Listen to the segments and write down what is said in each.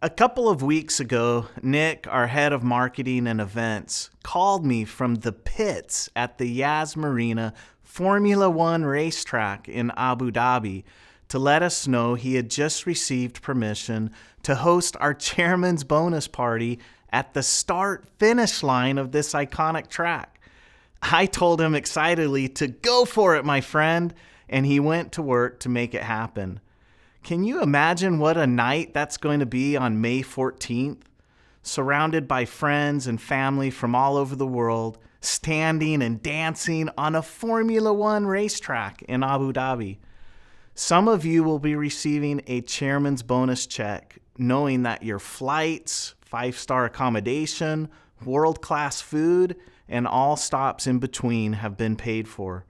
A couple of weeks ago, Nick, our head of marketing and events, called me from the pits at the Yas Marina Formula One racetrack in Abu Dhabi to let us know he had just received permission to host our chairman's bonus party at the start-finish line of this iconic track. I told him excitedly to go for it, my friend, and he went to work to make it happen. Can you imagine what a night that's going to be on May 14th? Surrounded by friends and family from all over the world, standing and dancing on a Formula One racetrack in Abu Dhabi. Some of you will be receiving a chairman's bonus check, knowing that your flights, 5-star accommodation, world-class food, and all stops in between have been paid for.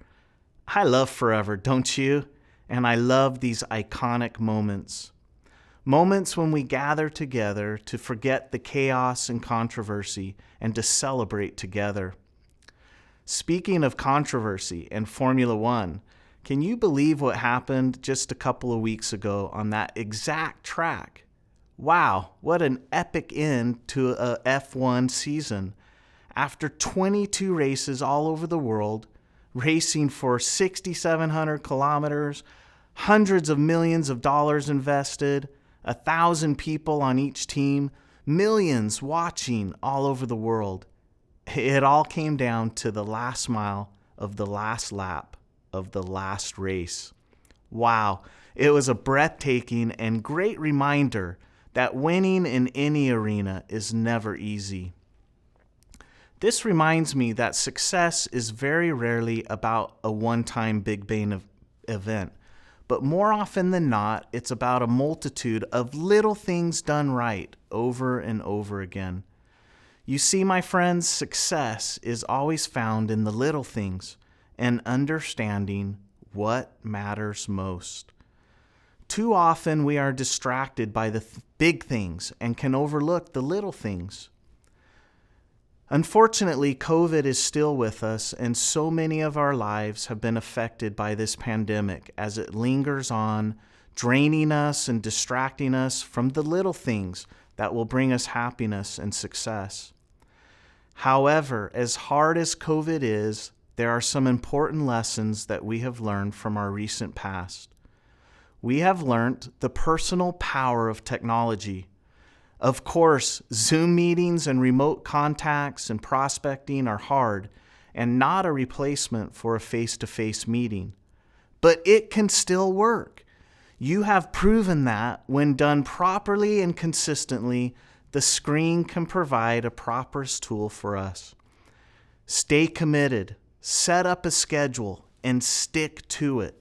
I love forever, don't you? And I love these iconic moments. Moments when we gather together to forget the chaos and controversy and to celebrate together. Speaking of controversy and Formula One, can you believe what happened just a couple of weeks ago on that exact track? Wow, what an epic end to a F1 season. After 22 races all over the world, racing for 6,700 kilometers, hundreds of millions of dollars invested, 1,000 people on each team, millions watching all over the world. It all came down to the last mile of the last lap of the last race. Wow, it was a breathtaking and great reminder that winning in any arena is never easy. This reminds me that success is very rarely about a one-time big bang event, but more often than not, it's about a multitude of little things done right over and over again. You see, my friends, success is always found in the little things and understanding what matters most. Too often we are distracted by the big things and can overlook the little things. Unfortunately, COVID is still with us, and so many of our lives have been affected by this pandemic as it lingers on, draining us and distracting us from the little things that will bring us happiness and success. However, as hard as COVID is, there are some important lessons that we have learned from our recent past. We have learned the personal power of technology. Of course, Zoom meetings and remote contacts and prospecting are hard and not a replacement for a face-to-face meeting. But it can still work. You have proven that when done properly and consistently, the screen can provide a proper tool for us. Stay committed, set up a schedule, and stick to it.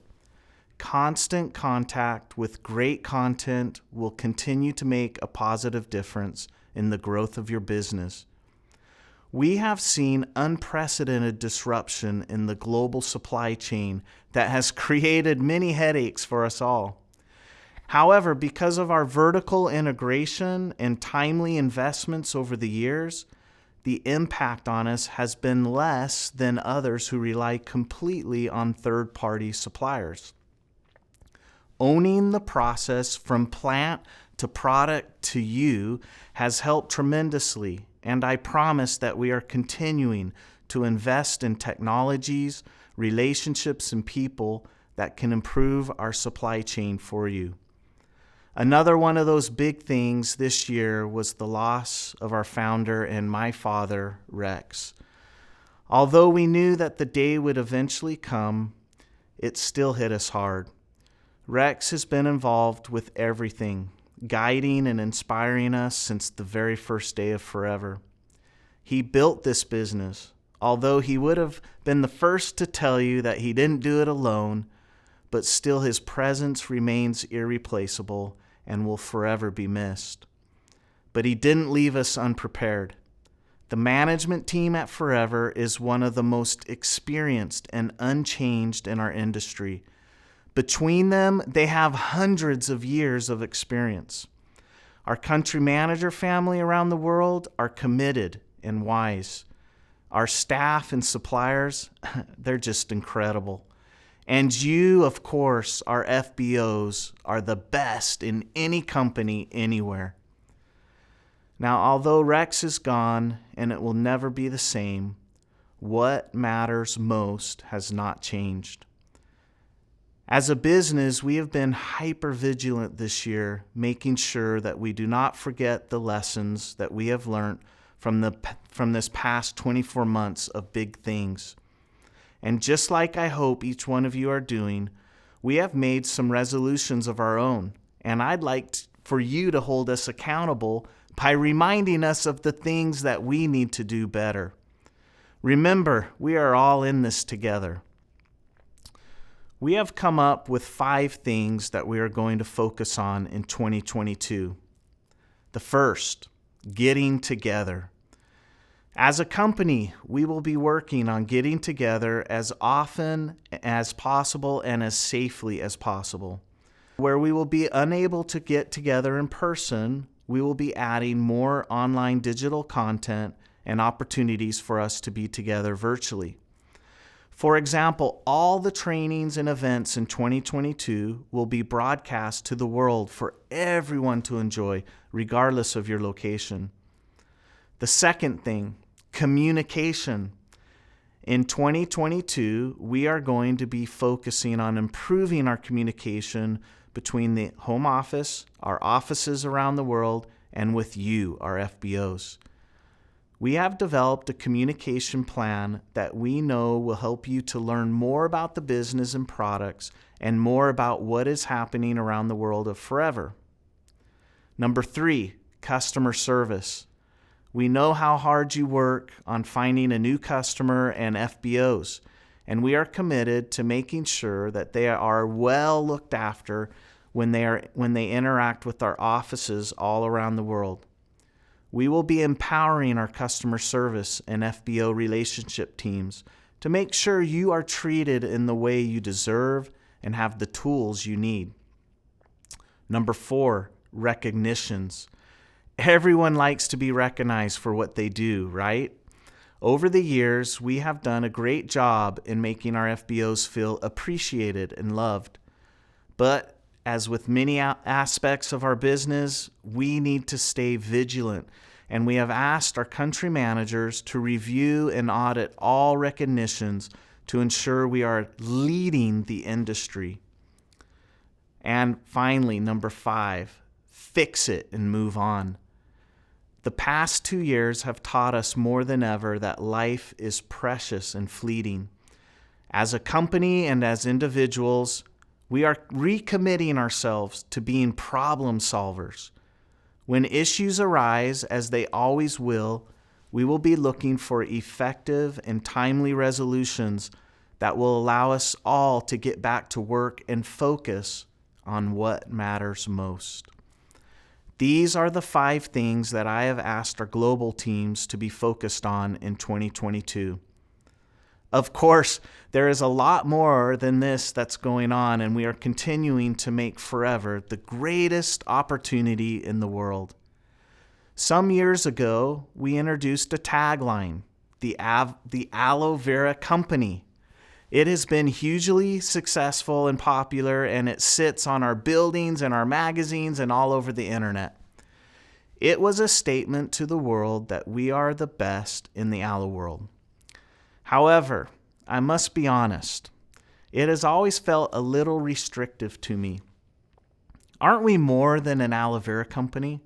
Constant contact with great content will continue to make a positive difference in the growth of your business. We have seen unprecedented disruption in the global supply chain that has created many headaches for us all. However, because of our vertical integration and timely investments over the years, the impact on us has been less than others who rely completely on third-party suppliers. Owning the process from plant to product to you has helped tremendously, and I promise that we are continuing to invest in technologies, relationships, and people that can improve our supply chain for you. Another one of those big things this year was the loss of our founder and my father, Rex. Although we knew that the day would eventually come, it still hit us hard. Rex has been involved with everything, guiding and inspiring us since the very first day of Forever. He built this business, although he would have been the first to tell you that he didn't do it alone, but still his presence remains irreplaceable and will forever be missed. But he didn't leave us unprepared. The management team at Forever is one of the most experienced and unchanged in our industry. Between them, they have hundreds of years of experience. Our country manager family around the world are committed and wise. Our staff and suppliers, they're just incredible. And you, of course, our FBOs, are the best in any company anywhere. Now, although Rex is gone and it will never be the same, what matters most has not changed. As a business, we have been hyper-vigilant this year, making sure that we do not forget the lessons that we have learned from this past 24 months of big things. And just like I hope each one of you are doing, we have made some resolutions of our own, and I'd like for you to hold us accountable by reminding us of the things that we need to do better. Remember, we are all in this together. We have come up with 5 things that we are going to focus on in 2022. The first, getting together. As a company, we will be working on getting together as often as possible and as safely as possible. Where we will be unable to get together in person, we will be adding more online digital content and opportunities for us to be together virtually. For example, all the trainings and events in 2022 will be broadcast to the world for everyone to enjoy, regardless of your location. The second thing, communication. In 2022, we are going to be focusing on improving our communication between the home office, our offices around the world, and with you, our FBOs. We have developed a communication plan that we know will help you to learn more about the business and products and more about what is happening around the world of forever. Number 3, customer service. We know how hard you work on finding a new customer and FBOs, and we are committed to making sure that they are well looked after when they interact with our offices all around the world. We will be empowering our customer service and FBO relationship teams to make sure you are treated in the way you deserve and have the tools you need. Number 4, recognitions. Everyone likes to be recognized for what they do, right? Over the years, we have done a great job in making our FBOs feel appreciated and loved. But as with many aspects of our business, we need to stay vigilant, and we have asked our country managers to review and audit all recognitions to ensure we are leading the industry. And finally, number 5, fix it and move on. The past 2 years have taught us more than ever that life is precious and fleeting. As a company and as individuals, we are recommitting ourselves to being problem solvers. When issues arise, as they always will, we will be looking for effective and timely resolutions that will allow us all to get back to work and focus on what matters most. These are the 5 things that I have asked our global teams to be focused on in 2022. Of course, there is a lot more than this that's going on, and we are continuing to make forever the greatest opportunity in the world. Some years ago, we introduced a tagline, the Aloe Vera Company. It has been hugely successful and popular, and it sits on our buildings and our magazines and all over the internet. It was a statement to the world that we are the best in the aloe world. However, I must be honest, it has always felt a little restrictive to me. Aren't we more than an aloe vera company?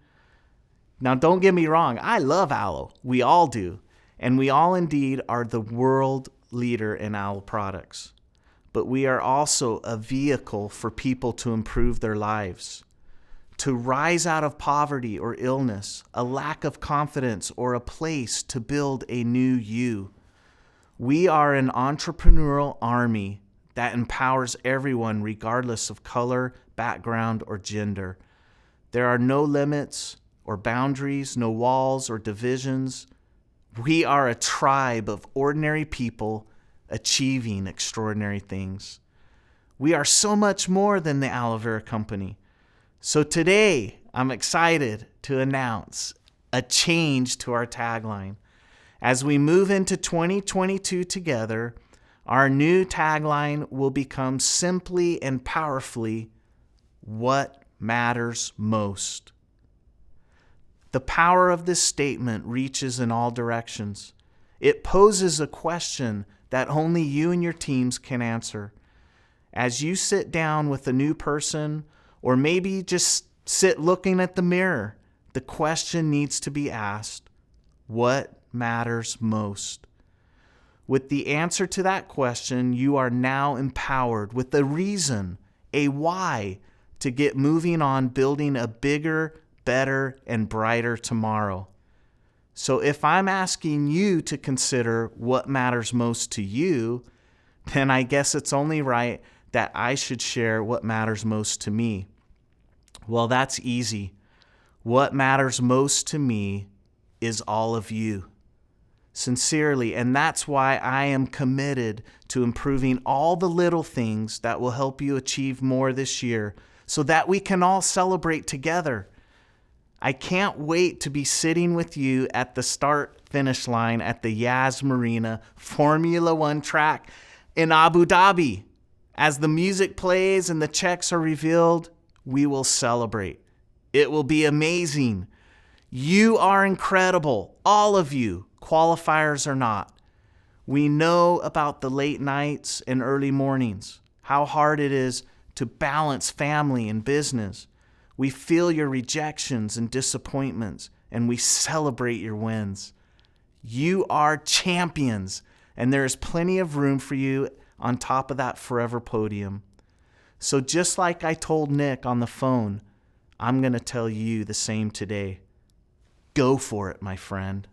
Now, don't get me wrong, I love aloe. We all do. And we all indeed are the world leader in aloe products. But we are also a vehicle for people to improve their lives, to rise out of poverty or illness, a lack of confidence, or a place to build a new you. We are an entrepreneurial army that empowers everyone regardless of color, background, or gender. There are no limits or boundaries, no walls or divisions. We are a tribe of ordinary people achieving extraordinary things. We are so much more than the Aloe Vera Company. So today, I'm excited to announce a change to our tagline. As we move into 2022 together, our new tagline will become simply and powerfully, what matters most. The power of this statement reaches in all directions. It poses a question that only you and your teams can answer. As you sit down with a new person, or maybe just sit looking at the mirror, the question needs to be asked, what matters most? With the answer to that question, you are now empowered with a reason, a why, to get moving on building a bigger, better, and brighter tomorrow. So if I'm asking you to consider what matters most to you, then I guess it's only right that I should share what matters most to me. Well, that's easy. What matters most to me is all of you. Sincerely, and that's why I am committed to improving all the little things that will help you achieve more this year so that we can all celebrate together. I can't wait to be sitting with you at the start-finish line at the Yas Marina Formula One track in Abu Dhabi. As the music plays and the checks are revealed, we will celebrate. It will be amazing. You are incredible, all of you, qualifiers or not. We know about the late nights and early mornings, how hard it is to balance family and business. We feel your rejections and disappointments, and we celebrate your wins. You are champions, and there is plenty of room for you on top of that forever podium. So just like I told Nick on the phone, I'm going to tell you the same today. Go for it, my friend.